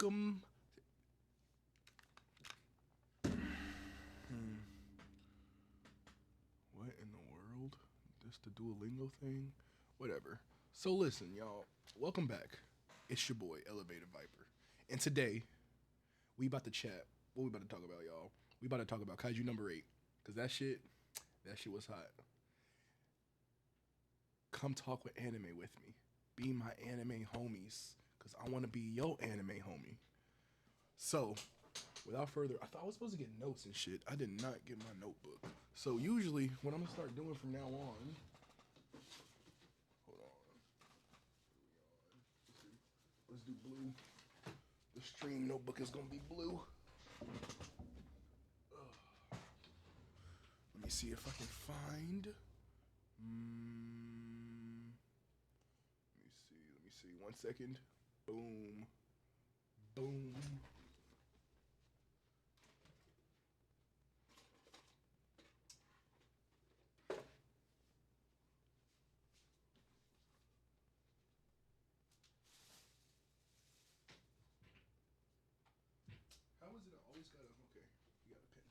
welcome. What in the world? This the Duolingo thing? Whatever. So listen, y'all. Welcome back. It's your boy Elevated Viper, and today we about to chat. What we about to talk about, y'all? We about to talk about Kaiju number 8, cause that shit was hot. Come talk with anime with me. Be my anime homies, cause I want to be your anime homie. So, without further, I thought I was supposed to get notes and shit. I did not get my notebook. So usually, what I'm gonna start doing from now on. Hold on. Let's do blue. The stream notebook is gonna be blue. Let me see if I can find. Let me see. 1 second. Boom. Boom. How is it I always got a. Okay, you got a pen.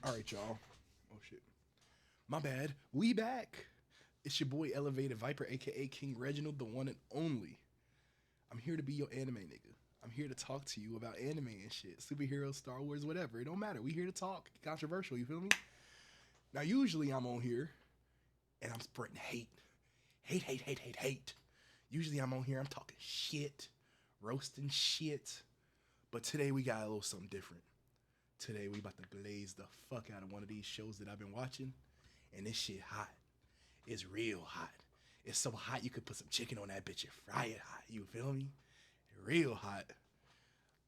Alright, y'all. Oh, shit. My bad. We back. It's your boy Elevated Viper, aka King Reginald, the one and only. I'm here to be your anime nigga. I'm here to talk to you about anime and shit. Superheroes, Star Wars, whatever. It don't matter. We here to talk. Controversial, you feel me? Now, usually I'm on here and I'm spreading hate. Hate, hate, hate, hate, hate. Usually I'm on here, I'm talking shit, roasting shit. But today we got a little something different. Today we about to glaze the fuck out of one of these shows that I've been watching. And this shit hot. It's real hot. It's so hot you could put some chicken on that bitch and fry it hot. You feel me? Real hot.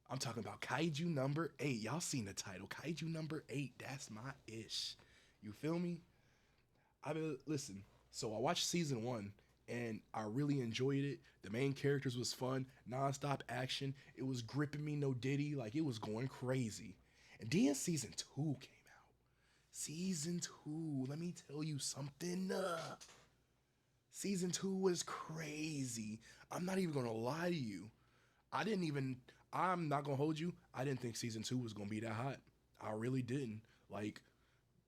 I'm talking about Kaiju number 8. Y'all seen the title. Kaiju number 8. That's my ish. You feel me? Listen. So I watched season 1 and I really enjoyed it. The main characters was fun, non-stop action. It was gripping me, no diddy. Like it was going crazy. And then season 2 came out. Season 2, let me tell you something. Season 2 was crazy. I'm not even gonna lie to you. I'm not gonna hold you. I didn't think season 2 was gonna be that hot. I really didn't. Like,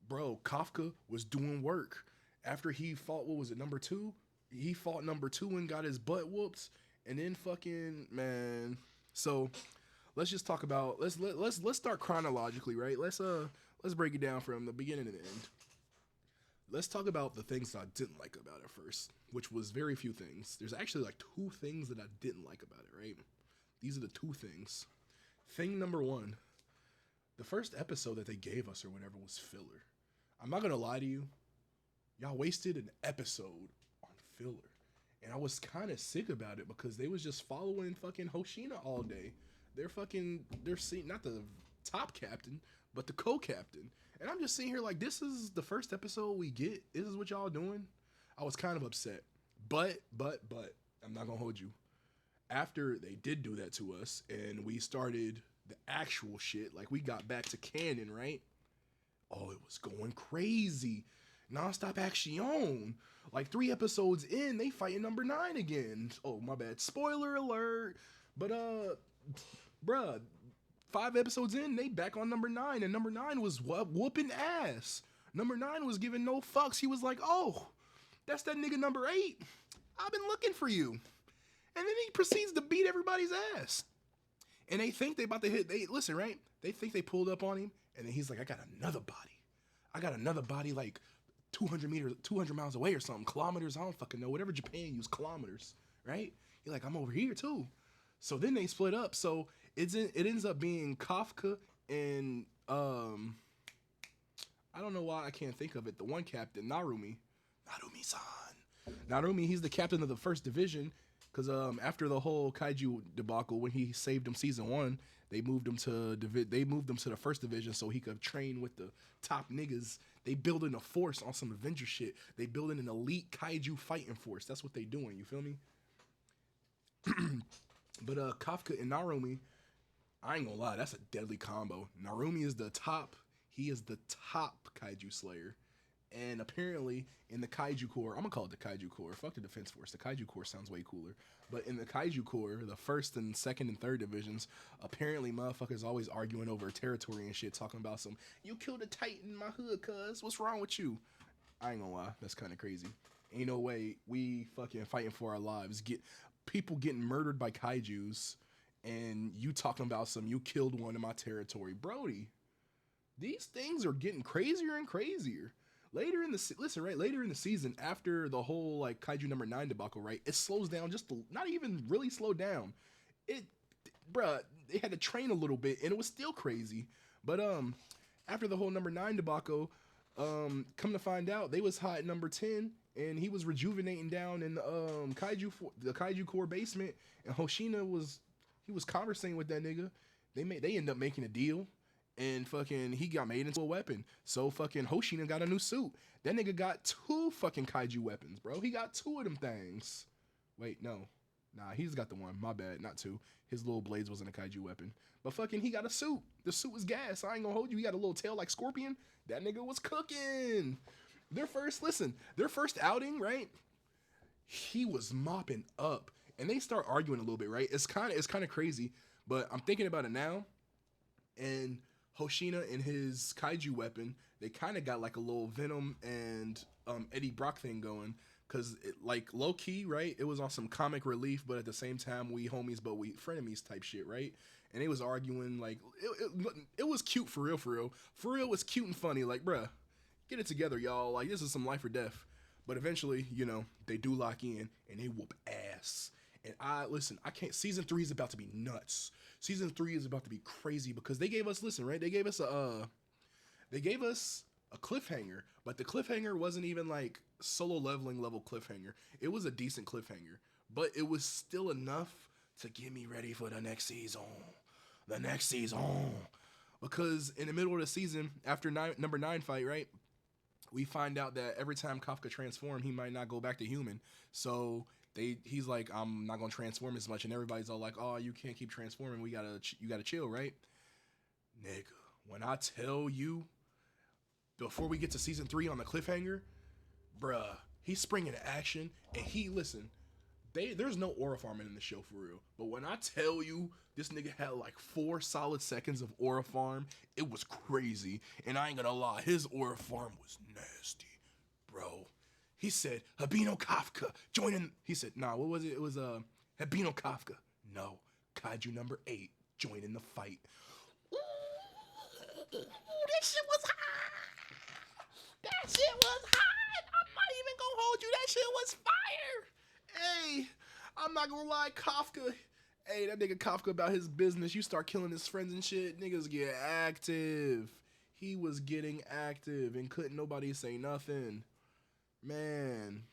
bro, Kafka was doing work. After he fought, what was it, number 2? He fought number 2 and got his butt whooped. And then fucking, man. So let's just talk about let's start chronologically, right? Let's break it down from the beginning to the end. Let's talk about the things I didn't like about it first, which was very few things. There's actually like 2 things that I didn't like about it, right? These are the 2 things. Thing number 1, the first episode that they gave us or whatever was filler. I'm not gonna lie to you, y'all wasted an episode on filler. And I was kind of sick about it because they was just following fucking Hoshina all day. They're seeing not the top captain, but the co-captain. And I'm just sitting here like, this is the first episode we get. This is what y'all doing. I was kind of upset. But, I'm not gonna hold you. After they did do that to us and we started the actual shit, like we got back to canon, right? Oh, it was going crazy. Non-stop action. Like 3 episodes in, they fighting number 9 again. Oh, my bad. Spoiler alert. But, bruh, 5 episodes in, they back on number 9, and number 9 was whooping ass. Number 9 was giving no fucks. He was like, oh, that's that nigga number 8. I've been looking for you. And then he proceeds to beat everybody's ass. And they think they about to hit, listen, right? They think they pulled up on him, and then he's like, I got another body like 200 miles away or something, kilometers, I don't fucking know, whatever Japan use, kilometers, right? You're like, I'm over here too. So then they split up. So it ends up being Kafka and I don't know why I can't think of it. The one captain, Narumi-san. Narumi, he's the captain of the first division. Because after the whole Kaiju debacle, when he saved him season 1, they moved him to the first division so he could train with the top niggas. They building a force on some Avenger shit. They building an elite Kaiju fighting force. That's what they doing. You feel me? But Kafka and Narumi, I ain't gonna lie, that's a deadly combo. Narumi is the top. He is the top kaiju slayer. And apparently, in the Kaiju Corps, I'm gonna call it the Kaiju Corps. Fuck the Defense Force. The Kaiju Corps sounds way cooler. But in the Kaiju Corps, the first and second and third divisions, apparently motherfuckers always arguing over territory and shit, talking about some, you killed a Titan in my hood, cuz. What's wrong with you? I ain't gonna lie, that's kind of crazy. Ain't no way we fucking fighting for our lives. Get people getting murdered by kaijus, and you talking about some, you killed one in my territory. Brody, these things are getting crazier and crazier. Later in the later in the season, after the whole like Kaiju number 9 debacle, right, it slows down not even really slowed down. It, bruh, they had to train a little bit, and it was still crazy. But after the whole number 9 debacle, come to find out, they was hot at number 10, and he was rejuvenating down in the Kaiju Corps basement, and Hoshina was conversating with that nigga. They end up making a deal. And fucking he got made into a weapon. So fucking Hoshina got a new suit. That nigga got 2 fucking kaiju weapons, bro. He got 2 of them things. Wait, no. Nah, he's got the one. My bad, not 2. His little blades wasn't a kaiju weapon. But fucking he got a suit. The suit was gas. I ain't gonna hold you. He got a little tail like Scorpion. That nigga was cooking. Their first outing, right? He was mopping up. And they start arguing a little bit, right? It's kind of crazy. But I'm thinking about it now. And Hoshina and his kaiju weapon, they kind of got like a little Venom and Eddie Brock thing going, because like low key, right, it was on some comic relief, but at the same time we homies but we frenemies type shit, right? And they was arguing like it was cute for real it was cute and funny, like bruh, get it together y'all, like this is some life or death. But eventually, you know, they do lock in and they whoop ass. And I can't. Season 3 is about to be nuts. Season 3 is about to be crazy because they gave us, they gave us a cliffhanger, but the cliffhanger wasn't even like solo leveling level cliffhanger. It was a decent cliffhanger, but it was still enough to get me ready for the next season. Because in the middle of the season, after number 9 fight, right, we find out that every time Kafka transformed, he might not go back to human. So he's like, I'm not gonna transform as much, and everybody's all like, oh, you can't keep transforming. You gotta chill, right? Nigga, when I tell you, before we get to season 3 on the cliffhanger, bruh, he's springing to action, and there's no aura farming in the show for real. But when I tell you, this nigga had like 4 solid seconds of aura farm, it was crazy. And I ain't gonna lie, his aura farm was nasty, bro. He said, Habino Kafka, join in. He said, nah, what was it? It was Habino Kafka. No, Kaiju number 8, join in the fight. Ooh, that shit was hot. I'm not even gonna hold you. That shit was fire. Hey, I'm not gonna lie, Kafka. Hey, that nigga Kafka about his business. You start killing his friends and shit, niggas get active. He was getting active and couldn't nobody say nothing. Man,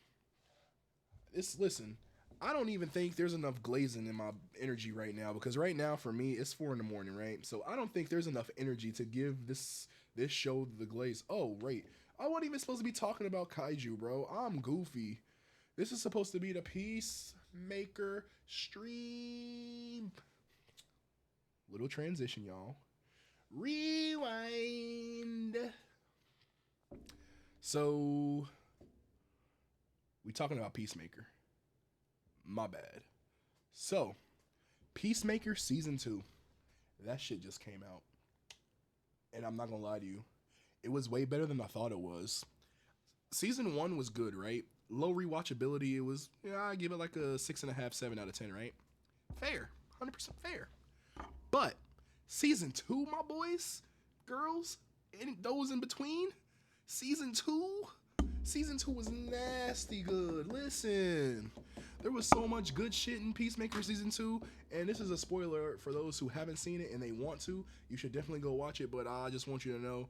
listen, I don't even think there's enough glazing in my energy right now, because right now for me it's 4 a.m, right? So I don't think there's enough energy to give this show the glaze. Oh, right. I wasn't even supposed to be talking about kaiju, bro. I'm goofy. This is supposed to be the Peacemaker stream. Little transition, y'all. Rewind. So we talking about Peacemaker. My bad. So, Peacemaker season 2. That shit just came out. And I'm not gonna lie to you, it was way better than I thought it was. Season 1 was good, right? Low rewatchability. It was, I give it like a 6.5, 7 out of 10, right? Fair. 100% fair. But season 2, my boys, girls, and those in between, season 2 was nasty good. Listen, there was so much good shit in Peacemaker season 2, and this is a spoiler for those who haven't seen it and they want to. You should definitely go watch it, but I just want you to know,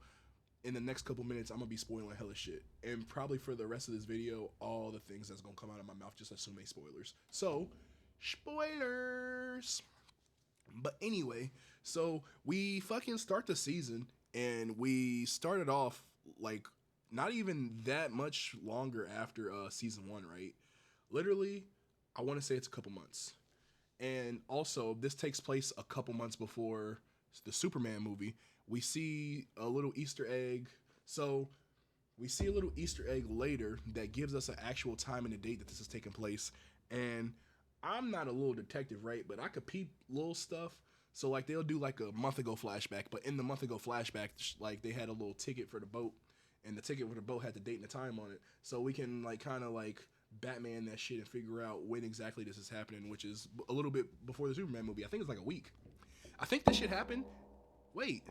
in the next couple minutes, I'm gonna be spoiling hella shit, and probably for the rest of this video, all the things that's gonna come out of my mouth, just assume they spoilers. So, spoilers. But anyway, so we fucking start the season, and we started off like not even that much longer after season 1, right? Literally, I want to say it's a couple months. And also, this takes place a couple months before the Superman movie, we see a little Easter egg. So we see a little Easter egg later that gives us an actual time and a date that this is taking place. And I'm not a little detective, right? But I could peep little stuff. So like they'll do like a month ago flashback, but in the month ago flashback, like they had a little ticket for the boat, and the ticket for the boat had the date and the time on it. So we can like kind of like Batman that shit and figure out when exactly this is happening, which is a little bit before the Superman movie. I think it's like a week. I think this shit happened. Wait.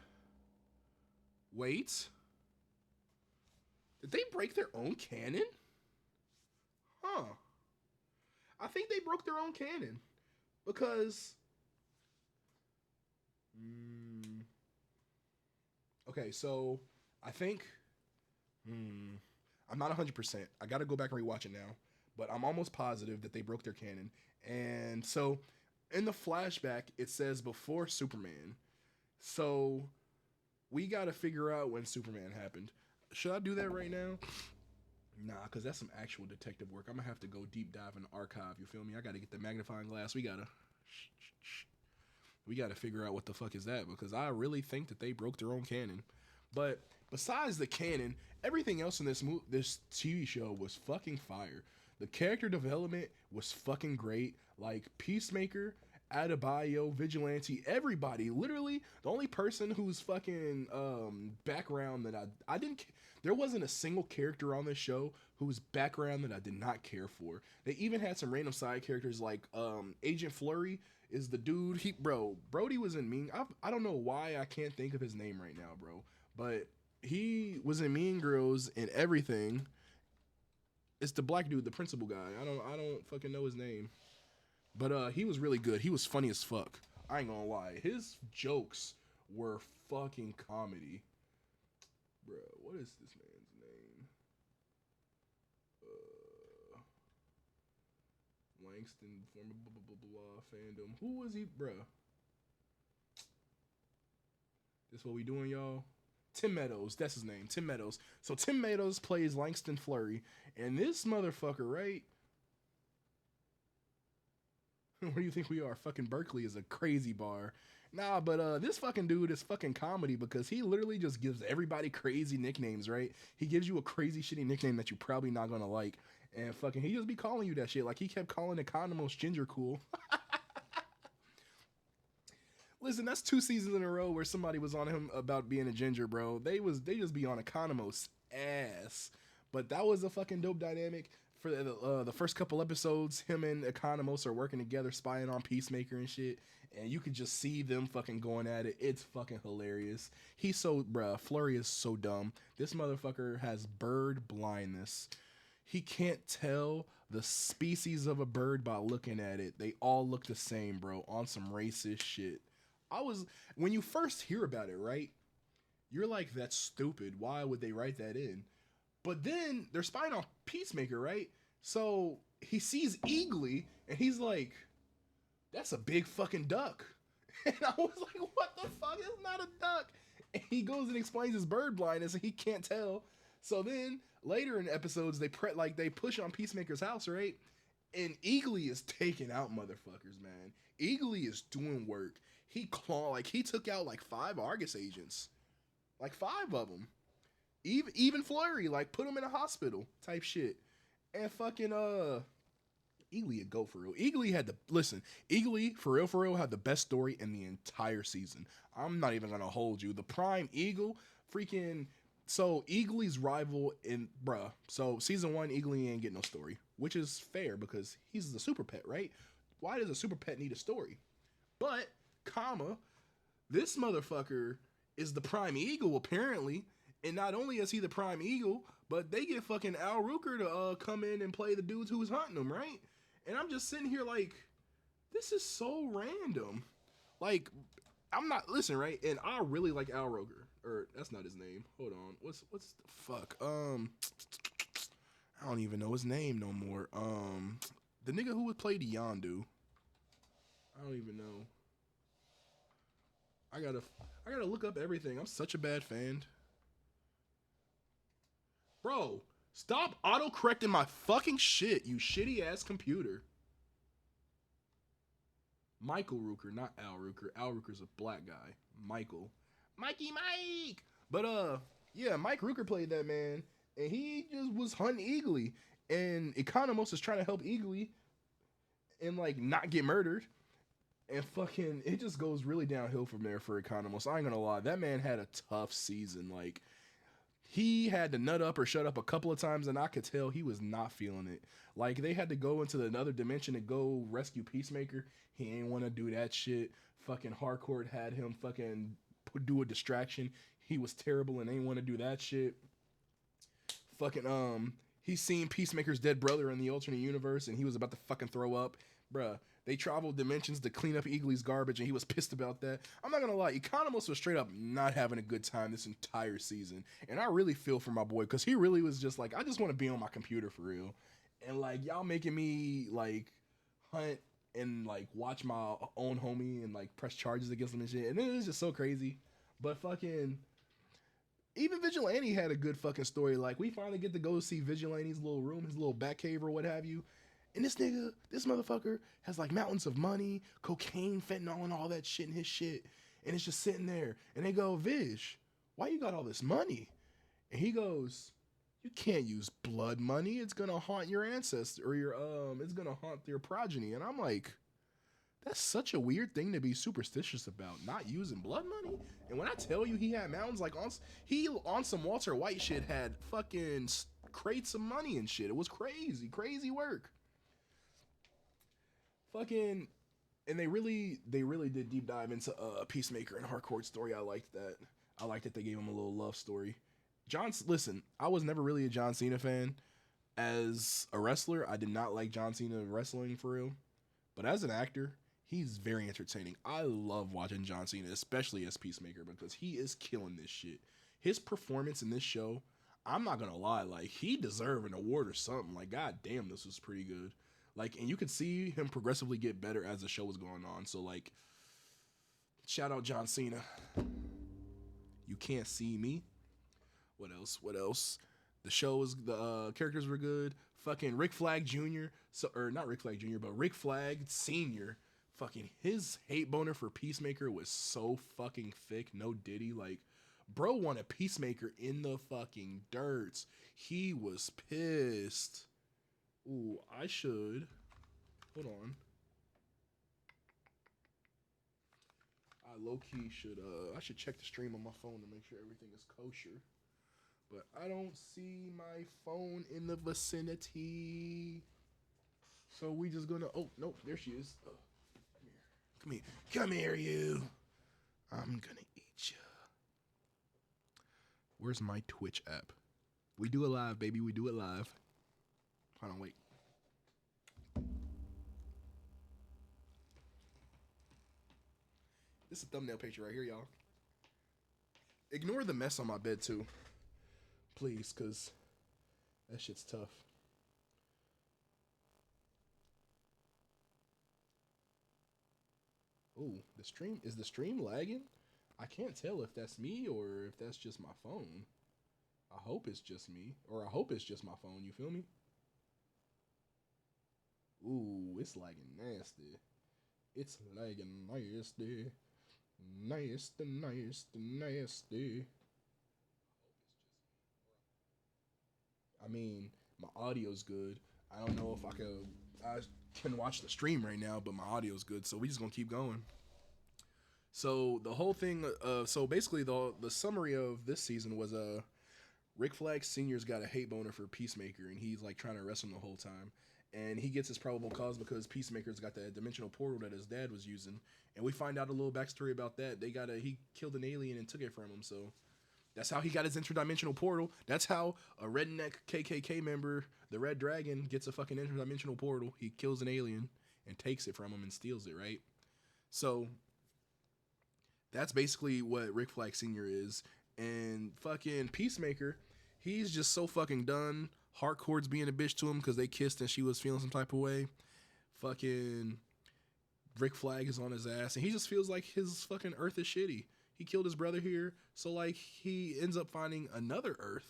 Wait. Did they break their own canon? Huh. I think they broke their own canon. Because. Okay, so I think. I'm not 100%. I gotta go back and rewatch it now. But I'm almost positive that they broke their canon. And so in the flashback, it says before Superman. So we gotta figure out when Superman happened. Should I do that right now? Nah, because that's some actual detective work. I'm going to have to go deep dive in the archive. You feel me? I got to get the magnifying glass. We got to figure out what the fuck is that, because I really think that they broke their own canon. But besides the canon, everything else in this TV show was fucking fire. The character development was fucking great. Like Peacemaker, Adebayo, Vigilante, everybody. Literally, the only person whose fucking background that I didn't. There wasn't a single character on this show whose background that I did not care for. They even had some random side characters like Agent Flurry is the dude. Brody was in Mean. I don't know why I can't think of his name right now, bro. But he was in Mean Girls and everything. It's the black dude, the principal guy. I don't fucking know his name. But he was really good. He was funny as fuck. I ain't gonna lie. His jokes were fucking comedy. Bruh, what is this man's name? Langston, former blah blah blah blah fandom. Who was he, bruh? This what we doing, y'all? Tim Meadows, that's his name. Tim Meadows. So Tim Meadows plays Langston Flurry, and this motherfucker, right? Where do you think we are? Fucking Berkeley is a crazy bar. Nah, but this fucking dude is fucking comedy because he literally just gives everybody crazy nicknames, right? He gives you a crazy shitty nickname that you're probably not gonna like. And fucking he just be calling you that shit. Like he kept calling Economos Ginger Cool. Listen, that's 2 seasons in a row where somebody was on him about being a ginger, bro. They just be on Economos ass. But that was a fucking dope dynamic. For the first couple episodes, him and Economos are working together, spying on Peacemaker and shit. And you could just see them fucking going at it. It's fucking hilarious. Flurry is so dumb. This motherfucker has bird blindness. He can't tell the species of a bird by looking at it. They all look the same, bro, on some racist shit. When you first hear about it, right? You're like, that's stupid. Why would they write that in? But then they're spying on Peacemaker, right? So he sees Eagly, and he's like, that's a big fucking duck. And I was like, what the fuck? It's not a duck. And he goes and explains his bird blindness, and he can't tell. So then later in episodes, they push on Peacemaker's house, right? And Eagly is taking out motherfuckers, man. Eagly is doing work. He took out like 5 Argus agents. Like 5 of them. Even Flurry, like, put him in a hospital type shit. And fucking, Eagly a go for real. Eagly, for real, had the best story in the entire season. I'm not even gonna hold you. The Prime Eagle, so Eagly's rival so season 1, Eagly ain't get no story. Which is fair, because he's the super pet, right? Why does a super pet need a story? But, this motherfucker is the Prime Eagle, apparently. And not only is he the Prime Eagle, but they get fucking Al Rooker to come in and play the dudes who was hunting him, right? And I'm just sitting here like, this is so random. Like, right? And I really like Al Roker. Or, that's not his name. Hold on. What's the fuck? I don't even know his name no more. The nigga who would play the Yondu. I don't even know. I gotta look up everything. I'm such a bad fan. Bro, stop auto-correcting my fucking shit, you shitty-ass computer. Michael Rooker, not Al Rooker. Al Rooker's a black guy. Michael. Mikey Mike. But yeah, Mike Rooker played that man, and he just was hunting Eagly, and Economos is trying to help Eagly and like not get murdered. And fucking, it just goes really downhill from there for Economos. I ain't gonna lie, that man had a tough season. Like, he had to nut up or shut up a couple of times, and I could tell he was not feeling it. Like, they had to go into another dimension to go rescue Peacemaker. He ain't want to do that shit. Fucking Harcourt had him fucking do a distraction. He was terrible and ain't want to do that shit. Fucking he's seen Peacemaker's dead brother in the alternate universe, and he was about to fucking throw up. Bruh, they traveled dimensions to clean up Eagly's garbage, and he was pissed about that. I'm not gonna lie, Economos was straight up not having a good time this entire season, and I really feel for my boy because he really was just like, I just want to be on my computer for real, and like y'all making me like hunt and like watch my own homie and like press charges against him and shit, and it was just so crazy. But fucking even Vigilante had a good fucking story. Like, we finally get to go see Vigilante's little room, his little bat cave or what have you. And this nigga, this motherfucker has like mountains of money, cocaine, fentanyl, and all that shit in his shit. And it's just sitting there. And they go, Vig, why you got all this money? And he goes, you can't use blood money. It's gonna haunt your ancestor or your it's gonna haunt your progeny. And I'm like, that's such a weird thing to be superstitious about, not using blood money. And when I tell you he had mountains, like on some Walter White shit had fucking crates of money and shit. It was crazy, crazy work. Fucking, and they really did deep dive into Peacemaker and Harcourt's story. I liked that. I liked that they gave him a little love story. Listen, I was never really a John Cena fan. As a wrestler, I did not like John Cena wrestling for real. But as an actor, he's very entertaining. I love watching John Cena, especially as Peacemaker, because he is killing this shit. His performance in this show, I'm not gonna lie, like, he deserved an award or something. Like, god damn, this was pretty good. Like, and you could see him progressively get better as the show was going on. So, like, shout out John Cena. You can't see me. What else? What else? The show was, the characters were good. Fucking Rick Flag Jr. Or not Rick Flag Jr., but Rick Flag Sr. Fucking his hate boner for Peacemaker was so fucking thick. No Diddy. Like, bro wanted Peacemaker in the fucking dirts. He was pissed. Ooh, I should. Hold on. I low-key should, I should check the stream on my phone to make sure everything is kosher. But I don't see my phone in the vicinity. So we just gonna, oh, no, there she is. Oh, come here. Come here, you. I'm gonna eat you. Where's my Twitch app? We do it live, baby. We do it live. Hold on, wait. This is a thumbnail picture right here, y'all. Ignore the mess on my bed, too. Please, because that shit's tough. Ooh, is the stream lagging? I can't tell if that's me or if that's just my phone. I hope it's just me, or I hope it's just my phone, you feel me? Ooh, it's lagging nasty. It's lagging nasty. Nasty, nasty, nasty. I mean, my audio's good. I don't know if I can watch the stream right now, but my audio's good, so we just gonna keep going. So the whole thing, so basically the summary of this season was Rick Flag Sr.'s got a hate boner for Peacemaker, and he's like trying to arrest him the whole time. And he gets his probable cause because Peacemaker's got that dimensional portal that his dad was using. And we find out a little backstory about that. He killed an alien and took it from him, so that's how he got his interdimensional portal. That's how a redneck KKK member, the Red Dragon, gets a fucking interdimensional portal. He kills an alien and takes it from him and steals it, right? So that's basically what Rick Flag Sr. is. And fucking Peacemaker, he's just so fucking done. Harcourt's being a bitch to him because they kissed and she was feeling some type of way. Fucking Rick Flag is on his ass. And he just feels like his fucking Earth is shitty. He killed his brother here. So, like, he ends up finding another Earth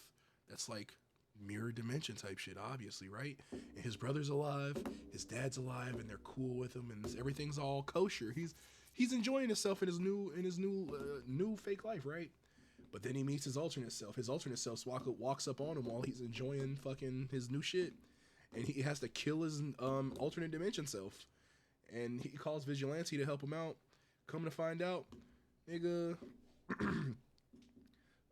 that's, like, mirror dimension type shit, obviously, right? And his brother's alive. His dad's alive, and they're cool with him, and everything's all kosher. He's enjoying himself in his new fake life, right? But then he meets his alternate self. His alternate self walks up on him while he's enjoying fucking his new shit, and he has to kill his alternate dimension self. And he calls Vigilante to help him out. Come to find out, nigga,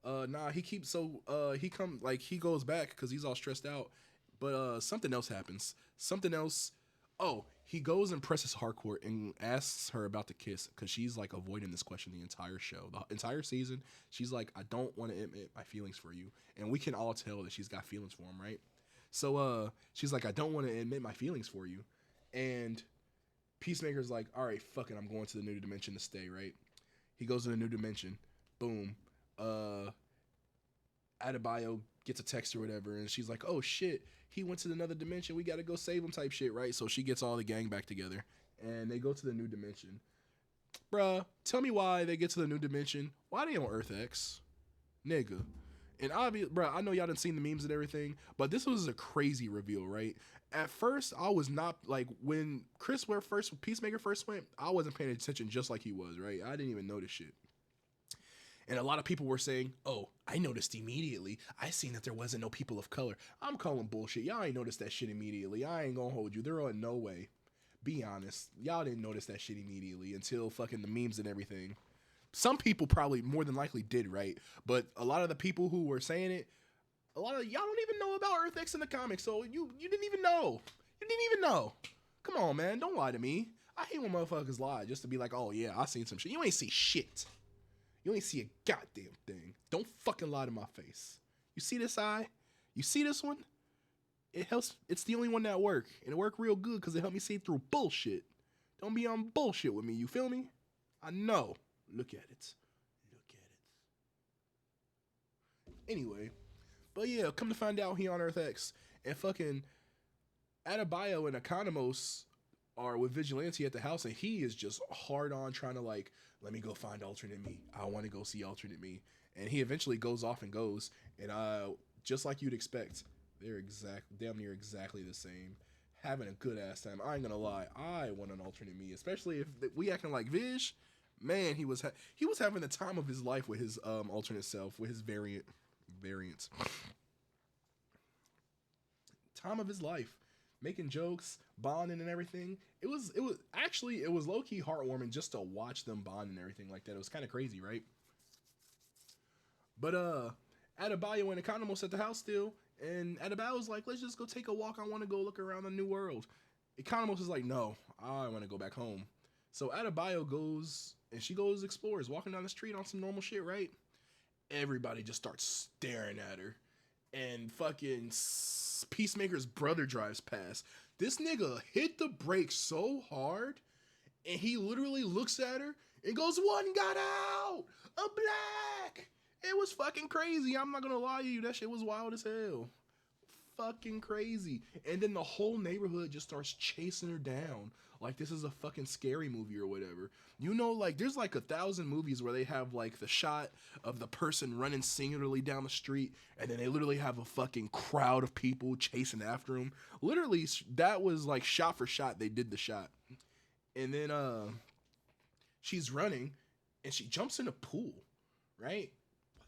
nah, he goes back because he's all stressed out. But something else happens. Something else. Oh, he goes and presses Harcourt and asks her about the kiss because she's like avoiding this question the entire show, the entire season. She's like, I don't want to admit my feelings for you, and we can all tell that she's got feelings for him, right? So she's like, I don't want to admit my feelings for you, and Peacemaker's like, all right, fuck it, I'm going to the new dimension to stay, right? He goes to the new dimension. Boom. Adebayo gets a text or whatever, and she's like, oh shit, he went to another dimension, we gotta go save him type shit, right? So she gets all the gang back together, and they go to the new dimension. Bruh, tell me why they get to the new dimension. Why they on Earth X? Nigga. And bruh, I know y'all done seen the memes and everything, but this was a crazy reveal, right? At first, I was not, like, when Peacemaker first went, I wasn't paying attention just like he was, right? I didn't even notice shit. And a lot of people were saying, oh, I noticed immediately. I seen that there wasn't no people of color. I'm calling bullshit. Y'all ain't noticed that shit immediately. I ain't gonna hold you. There are no way. Be honest. Y'all didn't notice that shit immediately until fucking the memes and everything. Some people probably more than likely did, right? But a lot of the people who were saying it, a lot of y'all don't even know about Earth X in the comics. So you didn't even know. You didn't even know. Come on, man. Don't lie to me. I hate when motherfuckers lie just to be like, oh yeah, I seen some shit. You ain't see shit. You ain't see a goddamn thing. Don't fucking lie to my face. You see this eye? You see this one? It helps. It's the only one that work. And it worked real good because it helped me see through bullshit. Don't be on bullshit with me. You feel me? I know. Look at it. Look at it. Anyway. But yeah, come to find out he on Earth X. And fucking Adebayo and Economos are with Vigilante at the house, and he is just hard on trying to like, let me go find alternate me. I want to go see alternate me. And he eventually goes off and goes, and just like you'd expect, they're damn near exactly the same, having a good ass time. I ain't gonna lie, I want an alternate me, especially if we acting like Vish. Man, he was having the time of his life with his alternate self, with his variants. Time of his life. Making jokes, bonding and everything. It was low key heartwarming just to watch them bond and everything like that. It was kind of crazy, right? But Adebayo and Economos at the house still, and Adebayo's like, let's just go take a walk. I want to go look around the new world. Economos is like, no, I want to go back home. So Adebayo goes and she goes explores, walking down the street on some normal shit, right? Everybody just starts staring at her. And fucking Peacemaker's brother drives past. This nigga hit the brakes so hard, and he literally looks at her and goes, one got out! A black! It was fucking crazy. I'm not gonna lie to you. That shit was wild as hell. Fucking crazy. And then the whole neighborhood just starts chasing her down like this is a fucking scary movie or whatever. You know, like there's like 1,000 movies where they have like the shot of the person running singularly down the street, and then they literally have a fucking crowd of people chasing after him. Literally, that was like shot for shot. They did the shot. And then she's running and she jumps in a pool, right?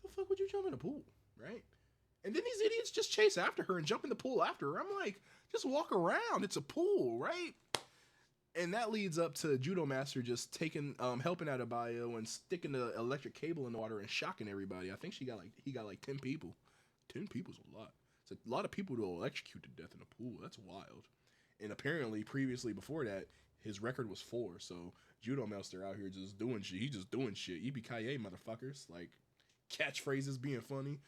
Why the fuck would you jump in a pool, right? And then these idiots just chase after her and jump in the pool after her. I'm like, just walk around. It's a pool, right? And that leads up to Judo Master just helping out Adebayo and sticking the electric cable in the water and shocking everybody. I think he got like 10 people. 10 people's a lot. It's a lot of people to electrocute to death in a pool. That's wild. And apparently, previously before that, his record was 4. So Judo Master out here just doing shit. He just doing shit. Yippee-ki-yay, motherfuckers. Like, catchphrases being funny.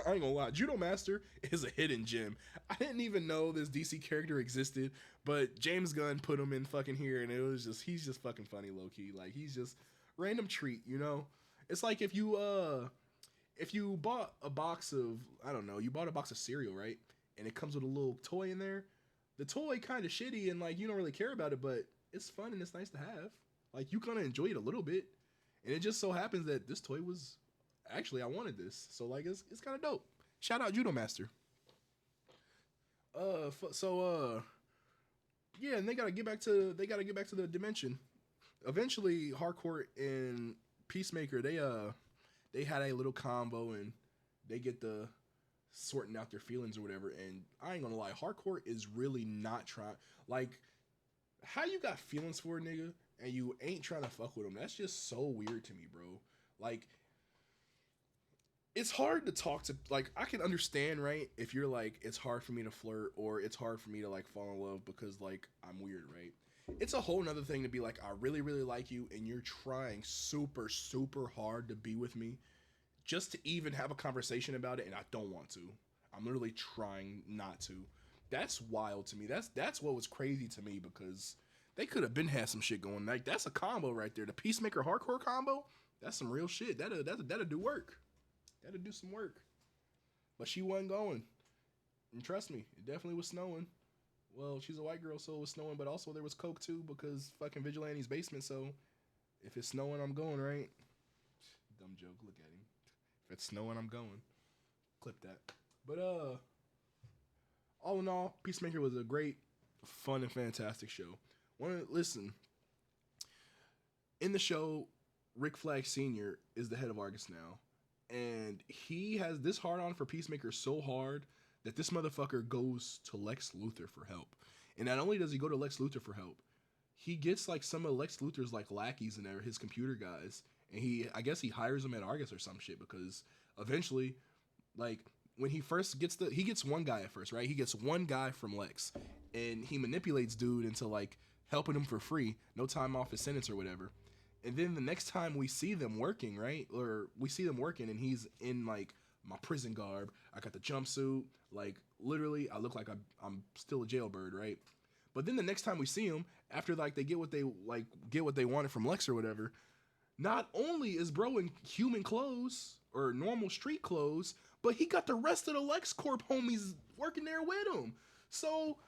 I ain't gonna lie, Judo Master is a hidden gem. I didn't even know this DC character existed, but James Gunn put him in fucking here, and he's just fucking funny, low key. Like, he's just random treat, you know? It's like if you bought a box of, I don't know, you bought a box of cereal, right? And it comes with a little toy in there. The toy kind of shitty, and like you don't really care about it, but it's fun and it's nice to have. Like, you kind of enjoy it a little bit, and it just so happens that this toy was. Actually, I wanted this, so like it's kind of dope. Shout out Judo Master. Yeah, and they gotta get back to the dimension. Eventually, Harcourt and Peacemaker they had a little combo and they get the sorting out their feelings or whatever. And I ain't gonna lie, Harcourt is really not trying. Like, how you got feelings for a nigga and you ain't trying to fuck with him? That's just so weird to me, bro. Like, it's hard to talk to, like, I can understand, right, if you're like, it's hard for me to flirt or it's hard for me to like fall in love because like I'm weird, right? It's a whole nother thing to be like, I really really like you and you're trying super super hard to be with me just to even have a conversation about it, and I don't want to. I'm literally trying not to. That's wild to me. That's what was crazy to me, because they could have been had some shit going. Like, that's a combo right there. The Peacemaker Hardcore combo, that's some real shit. That'll do work. That'll do some work. But she wasn't going. And trust me, it definitely was snowing. Well, she's a white girl, so it was snowing, but also there was coke too, because fucking Vigilante's basement, so if it's snowing, I'm going, right? Dumb joke, look at him. If it's snowing, I'm going. Clip that. But all in all, Peacemaker was a great, fun, and fantastic show. Listen, in the show, Rick Flag Sr. is the head of Argus now, and he has this hard on for Peacemaker so hard that this motherfucker goes to Lex Luthor for help. And not only does he go to Lex Luthor for help, he gets like some of Lex Luthor's like lackeys and his computer guys, and I guess he hires them at Argus or some shit, because eventually, like, when he first gets he gets one guy at first, right? He gets one guy from Lex, and he manipulates dude into like helping him for free, no time off his sentence or whatever. And then the next time we see them working, right? Or we see them working and he's in like my prison garb. I got the jumpsuit. Like, literally, I look like I'm still a jailbird, right? But then the next time we see him, after like they get what they wanted from Lex or whatever, not only is bro in human clothes or normal street clothes, but he got the rest of the LexCorp homies working there with him. So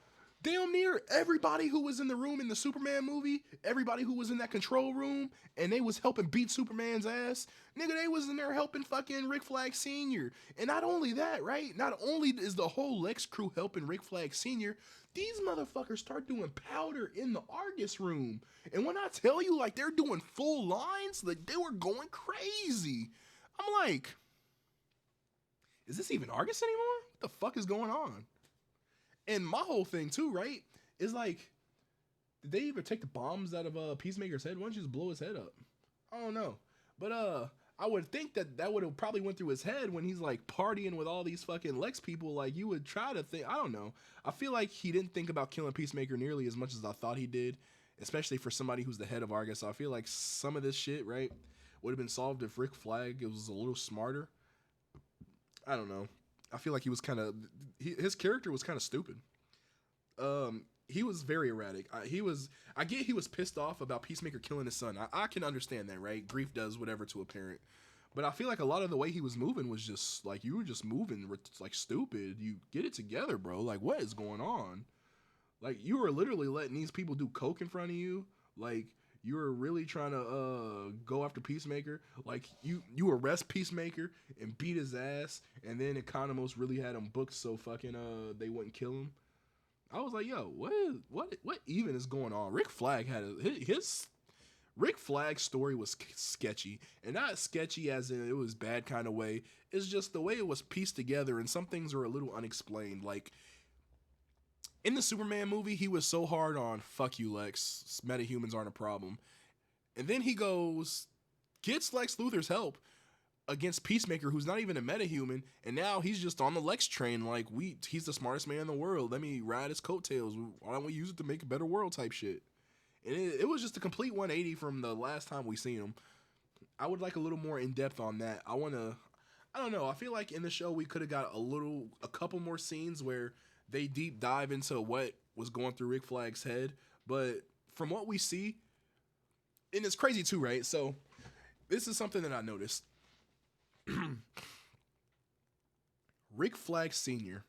damn near everybody who was in the room in the Superman movie, everybody who was in that control room, and they was helping beat Superman's ass, nigga, they was in there helping fucking Rick Flag Sr. And not only that, right? Not only is the whole Lex crew helping Rick Flag Sr., these motherfuckers start doing powder in the Argus room. And when I tell you, like, they're doing full lines, like, they were going crazy. I'm like, is this even Argus anymore? What the fuck is going on? And my whole thing too, right, is like, did they even take the bombs out of Peacemaker's head? Why don't you just blow his head up? I don't know. But I would think that would have probably went through his head when he's like partying with all these fucking Lex people. Like, you would try to think, I don't know. I feel like he didn't think about killing Peacemaker nearly as much as I thought he did, especially for somebody who's the head of Argus. So I feel like some of this shit, right, would have been solved if Rick Flag was a little smarter. I don't know. I feel like he was kind of, his character was kind of stupid. He was very erratic. I get he was pissed off about Peacemaker killing his son. I can understand that, right? Grief does whatever to a parent. But I feel like a lot of the way he was moving was just like, you were just moving like stupid. You get it together, bro. Like, what is going on? Like, you were literally letting these people do coke in front of you. Like, you were really trying to go after Peacemaker. Like, you arrest Peacemaker and beat his ass, and then Economos really had him booked so fucking they wouldn't kill him. I was like, yo, what even is going on? Rick Flag had his Rick Flag's story was sketchy, and not sketchy as in it was bad kind of way. It's just the way it was pieced together, and some things were a little unexplained. Like, in the Superman movie, he was so hard on, fuck you, Lex, metahumans aren't a problem. And then he gets Lex Luthor's help against Peacemaker, who's not even a metahuman, and now he's just on the Lex train, like, he's the smartest man in the world, let me ride his coattails, why don't we use it to make a better world type shit. And it was just a complete 180 from the last time we seen him. I would like a little more in-depth on that. I don't know, I feel like in the show we could have got a couple more scenes where they deep dive into what was going through Rick Flag's head, but from what we see, and it's crazy too, right? So this is something that I noticed. Rick Flag Sr.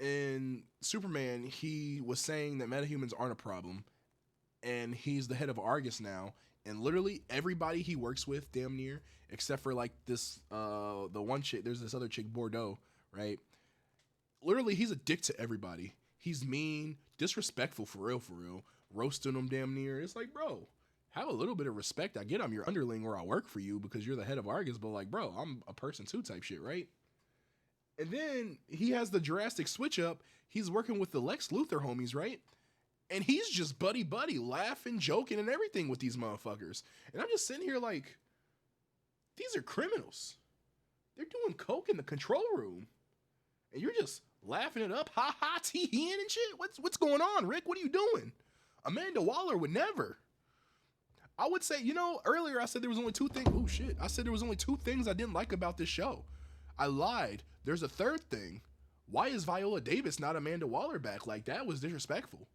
in Superman, he was saying that metahumans aren't a problem, and he's the head of Argus now, and literally everybody he works with, damn near, except for like this, the one chick, there's this other chick, Bordeaux, right? Literally, he's a dick to everybody. He's mean, disrespectful for real, roasting them damn near. It's like, bro, have a little bit of respect. I get I'm your underling or I work for you because you're the head of Argus, but like, bro, I'm a person too type shit, right? And then he has the drastic switch up. He's working with the Lex Luthor homies, right? And he's just buddy buddy, laughing, joking, and everything with these motherfuckers. And I'm just sitting here like, these are criminals. They're doing coke in the control room. And you're just laughing it up, ha ha, teeing and shit. What's going on, Rick? What are you doing? Amanda Waller would never. I would say, earlier I said there was only two things. Oh shit. I said there was only two things I didn't like about this show. I lied. There's a third thing. Why is Viola Davis not Amanda Waller back? Like, that was disrespectful.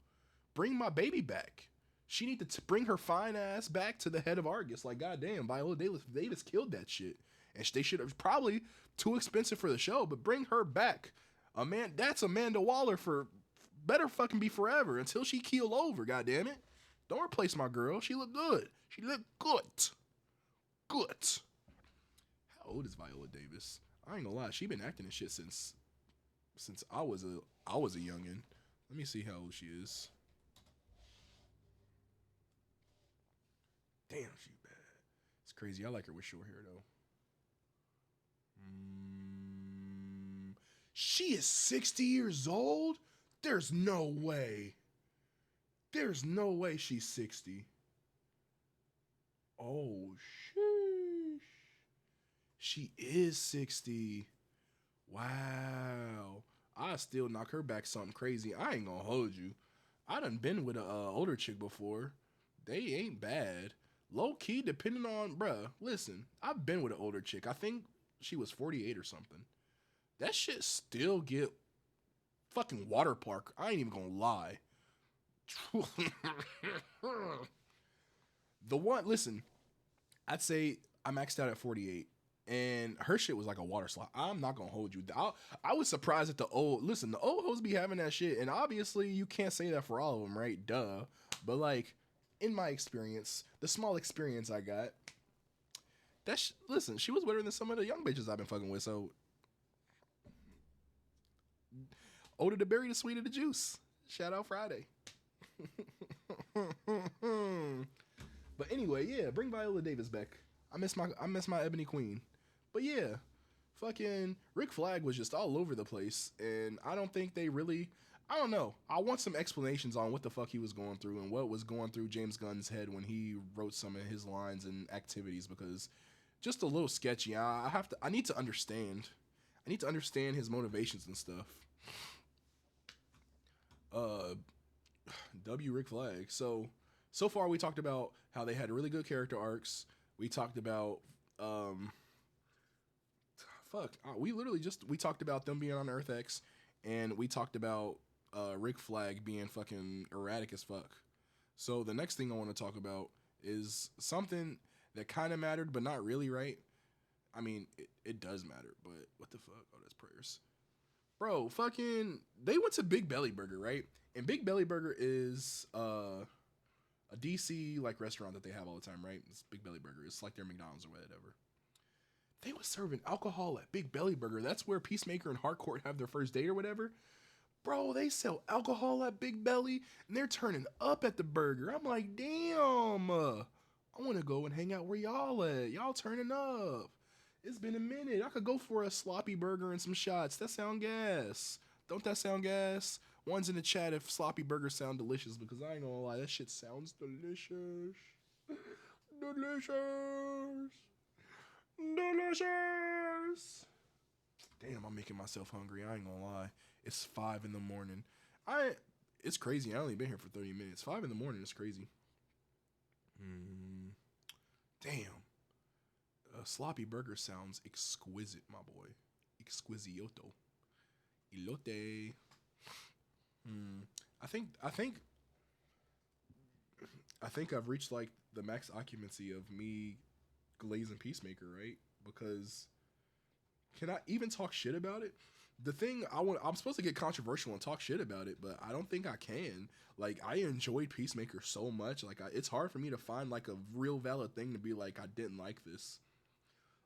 Bring my baby back. She need to bring her fine ass back to the head of Argus. Like, goddamn, Viola Davis killed that shit. And they should have probably too expensive for the show, but bring her back. That's Amanda Waller for better fucking be forever until she keel over, goddamn it. Don't replace my girl. She looked good. She looked good. Good. How old is Viola Davis? I ain't gonna lie, she been acting in shit since I was a youngin. Let me see how old she is. Damn, she bad. It's crazy. I like her with short hair though. She is 60 years old? There's no way. There's no way she's 60. Oh, sheesh. She is 60. Wow. I still knock her back something crazy. I ain't gonna hold you. I done been with a older chick before. They ain't bad. Low key, depending on, bruh, listen, I've been with an older chick. I think she was 48 or something. That shit still get fucking water park. I ain't even gonna lie. Listen, I'd say I maxed out at 48. And her shit was like a water slide. I'm not gonna hold you. I was surprised at the old hoes be having that shit. And obviously you can't say that for all of them, right? Duh. But like, in my experience, the small experience I got, listen, she was better than some of the young bitches I've been fucking with. So, older the berry, the sweeter the juice. Shout out Friday. But anyway, yeah, bring Viola Davis back. I miss my Ebony Queen. But yeah, fucking Rick Flag was just all over the place, and I don't think they really. I don't know. I want some explanations on what the fuck he was going through and what was going through James Gunn's head when he wrote some of his lines and activities, because just a little sketchy. I need to understand. I need to understand his motivations and stuff. Rick Flag. So far we talked about how they had really good character arcs. We talked about we talked about them being on Earth X, and we talked about Rick Flag being fucking erratic as fuck. So the next thing I want to talk about is something that kind of mattered, but not really, right? I mean, it does matter, but what the fuck? Oh, that's prayers. Bro, fucking, they went to Big Belly Burger, right? And Big Belly Burger is a DC like restaurant that they have all the time, right? It's Big Belly Burger. It's like their McDonald's or whatever. They was serving alcohol at Big Belly Burger. That's where Peacemaker and Harcourt have their first date or whatever. Bro, they sell alcohol at Big Belly, and they're turning up at the burger. I'm like, damn. I want to go and hang out where y'all at. Y'all turning up. It's been a minute. I could go for a sloppy burger and some shots. That sound gas. Don't that sound gas? One's in the chat if sloppy burgers sound delicious, because I ain't gonna lie, that shit sounds delicious. Delicious. Delicious. Damn, I'm making myself hungry. I ain't gonna lie. It's 5 in the morning. It's crazy. I only been here for 30 minutes. 5 in the morning is crazy. Damn. A sloppy burger sounds exquisite, my boy. Exquisito. Elote. I think I've reached like the max occupancy of me, Glaze, and Peacemaker, right? Because can I even talk shit about it? The thing I'm supposed to get controversial and talk shit about it, but I don't think I can. Like, I enjoyed Peacemaker so much. Like, it's hard for me to find like a real valid thing to be like, I didn't like this.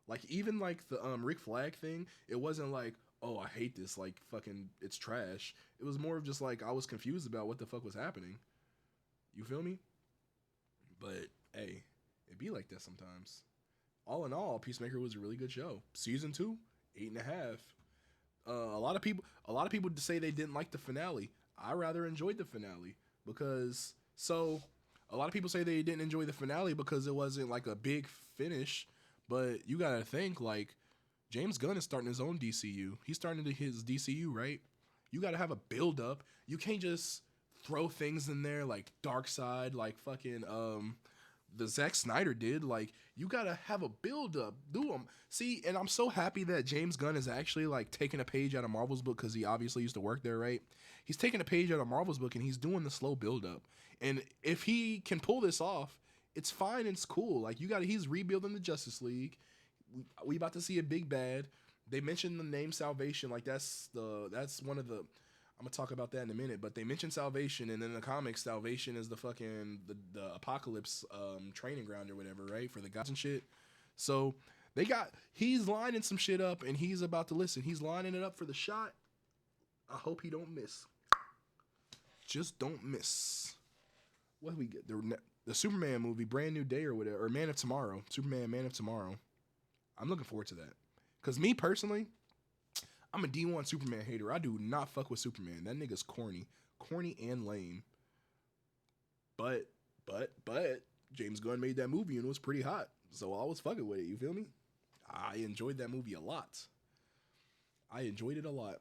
Like, even like the Rick Flag thing, it wasn't like, oh, I hate this, like fucking it's trash. It was more of just like I was confused about what the fuck was happening. You feel me? But hey, it be like that sometimes. All in all, Peacemaker was a really good show. Season 2, 8.5. A lot of people say they didn't like the finale. I rather enjoyed the finale because so a lot of people say they didn't enjoy the finale because it wasn't like a big finish. But you gotta think like James Gunn is starting his own DCU. He's starting his DCU, right? You gotta have a build up. You can't just throw things in there like Dark Side, like fucking the Zack Snyder did. Like you gotta have a build up, do them. See, and I'm so happy that James Gunn is actually like taking a page out of Marvel's book because he obviously used to work there, right? He's taking a page out of Marvel's book and he's doing the slow build up. And if he can pull this off, it's fine. It's cool. Like you got, he's rebuilding the Justice League. We about to see a big bad. They mentioned the name Salvation. Like that's one of the. I'm gonna talk about that in a minute, but they mentioned Salvation, and in the comics, Salvation is the fucking the Apocalypse training ground or whatever, right? For the gods and shit. So he's lining some shit up, and he's about to listen. He's lining it up for the shot. I hope he don't miss. Just don't miss. What do we get? The Superman movie, Brand New Day or whatever, or Man of Tomorrow. Superman, Man of Tomorrow. I'm looking forward to that. Cause me personally, I'm a D1 Superman hater. I do not fuck with Superman. That nigga's corny and lame. But James Gunn made that movie and it was pretty hot. So I was fucking with it. You feel me? I enjoyed that movie a lot. I enjoyed it a lot.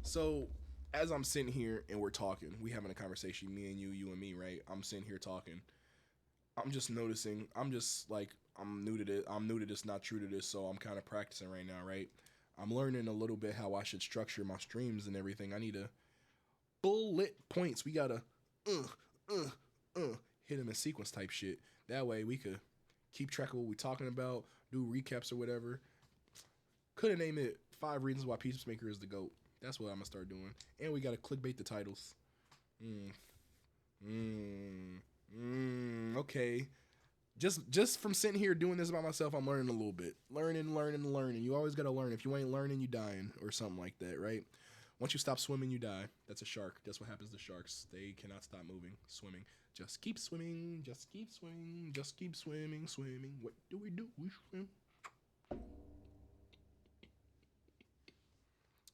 So as I'm sitting here and we're talking, we having a conversation, me and you and me, right? I'm sitting here talking. I'm just noticing. I'm just like I'm new to this. I'm new to this, not true to this. So I'm kind of practicing right now, right? I'm learning a little bit how I should structure my streams and everything. I need to bullet points. We gotta hit them in sequence type shit. That way we could keep track of what we're talking about, do recaps or whatever. Could have named it 5 Reasons Why Peacemaker is the GOAT. That's what I'm gonna start doing. And we gotta clickbait the titles. Okay. Just from sitting here doing this by myself, I'm learning a little bit. Learning. You always gotta learn. If you ain't learning, you dying or something like that, right? Once you stop swimming, you die. That's a shark. That's what happens to sharks. They cannot stop moving, swimming. Just keep swimming. Just keep swimming. Just keep swimming. What do? We swim.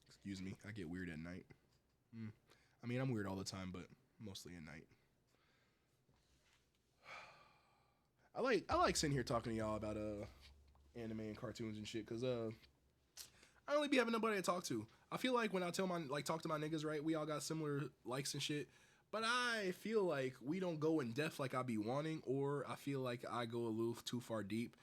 Excuse me. I get weird at night. I mean, I'm weird all the time, but mostly at night. I like sitting here talking to y'all about anime and cartoons and shit because I don't really be having nobody to talk to. I feel like when I talk to my niggas, right, we all got similar likes and shit, but I feel like we don't go in depth like I be wanting, or I feel like I go a little too far deep.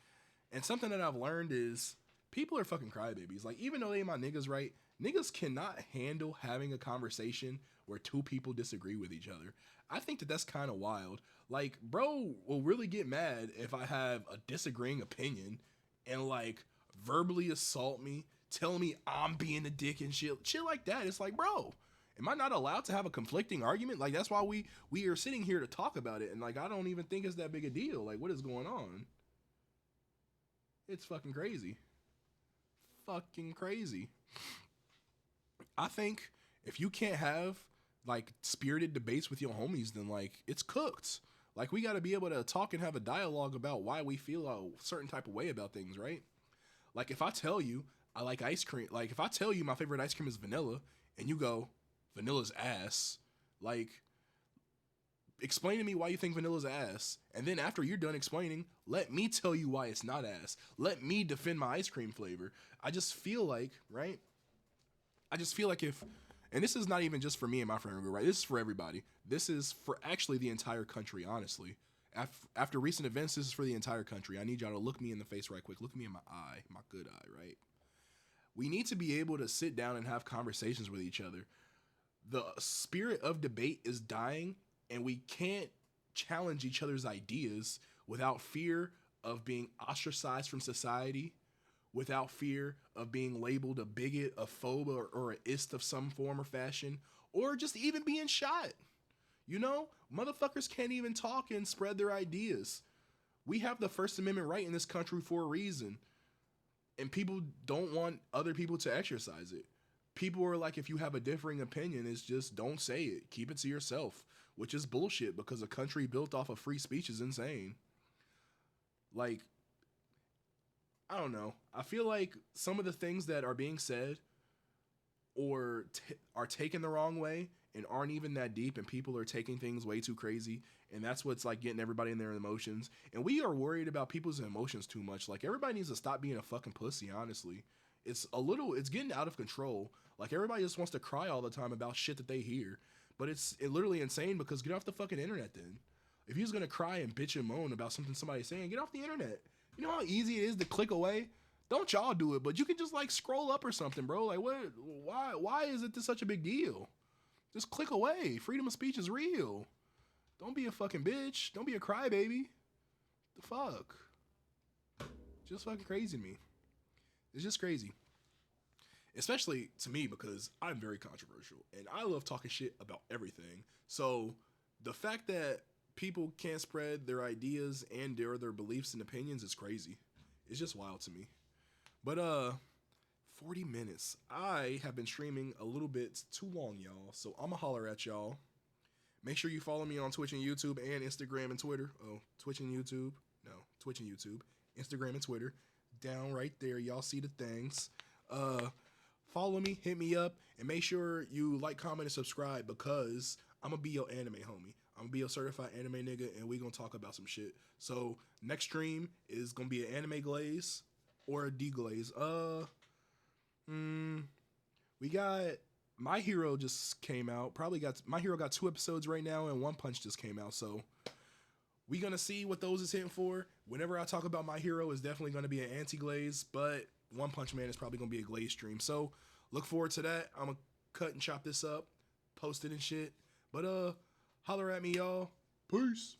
And something that I've learned is people are fucking crybabies. Like even though they my niggas, right, niggas cannot handle having a conversation where 2 people disagree with each other. I think that that's kind of wild. Like, bro will really get mad if I have a disagreeing opinion and like verbally assault me, tell me I'm being a dick and shit like that. It's like, bro, am I not allowed to have a conflicting argument? Like that's why we are sitting here to talk about it, and like I don't even think it's that big a deal. Like what is going on? It's fucking crazy. Fucking crazy. I think if you can't have like spirited debates with your homies, then like it's cooked. Like we got to be able to talk and have a dialogue about why we feel a certain type of way about things, right? Like if I tell you I like ice cream, like if I tell you my favorite ice cream is vanilla and you go vanilla's ass, like explain to me why you think vanilla's ass, and then after you're done explaining, let me tell you why it's not ass. Let me defend my ice cream flavor. I just feel like, right? I just feel like if, and this is not even just for me and my friend group, right? This is for everybody. This is for actually the entire country, honestly. After recent events, this is for the entire country. I need y'all to look me in the face right quick. Look me in my eye, my good eye, right? We need to be able to sit down and have conversations with each other. The spirit of debate is dying, and we can't challenge each other's ideas without fear of being ostracized from society, without fear of being labeled a bigot, a phobe, or an ist of some form or fashion, or just even being shot. You know, motherfuckers can't even talk and spread their ideas. We have the First Amendment right in this country for a reason. and people don't want other people to exercise it. People are like, if you have a differing opinion, it's just don't say it. Keep it to yourself, which is bullshit because a country built off of free speech is insane. Like, I don't know. I feel like some of the things that are being said or are taken the wrong way and aren't even that deep, and people are taking things way too crazy, and that's what's like getting everybody in their emotions. And we are worried about people's emotions too much. Like, everybody needs to stop being a fucking pussy, honestly. It's getting out of control. Like, everybody just wants to cry all the time about shit that they hear, but it's literally insane, because get off the fucking internet then. If you're just gonna cry and bitch and moan about something somebody's saying, get off the internet. You know how easy it is to click away? Don't y'all do it, but you can just like scroll up or something, bro. Like, what? Why is it such a big deal? Just click away. Freedom of speech is real. Don't be a fucking bitch. Don't be a crybaby. The fuck? Just fucking crazy to me. It's just crazy. Especially to me, because I'm very controversial and I love talking shit about everything. So the fact that people can't spread their ideas and their beliefs and opinions is crazy. It's just wild to me. But 40 minutes. I have been streaming a little bit too long, y'all. So I'ma holler at y'all. Make sure you follow me on Twitch and YouTube and Instagram and Twitter. Oh, Twitch and YouTube. No, Twitch and YouTube. Instagram and Twitter. Down right there. Y'all see the things. Follow me, hit me up, and make sure you like, comment, and subscribe, because I'm gonna be your anime homie. I'm gonna be a certified anime nigga, and we gonna talk about some shit. So next stream is gonna be an anime Glaze or a deglaze. We got My Hero just came out. My Hero got 2 episodes right now, and One Punch just came out. So we gonna see what those is hitting for. Whenever I talk about My Hero, it's definitely gonna be an anti-glaze, but One Punch Man is probably gonna be a glaze stream. So look forward to that. I'm gonna cut and chop this up, post it and shit. But holler at me, y'all. Peace.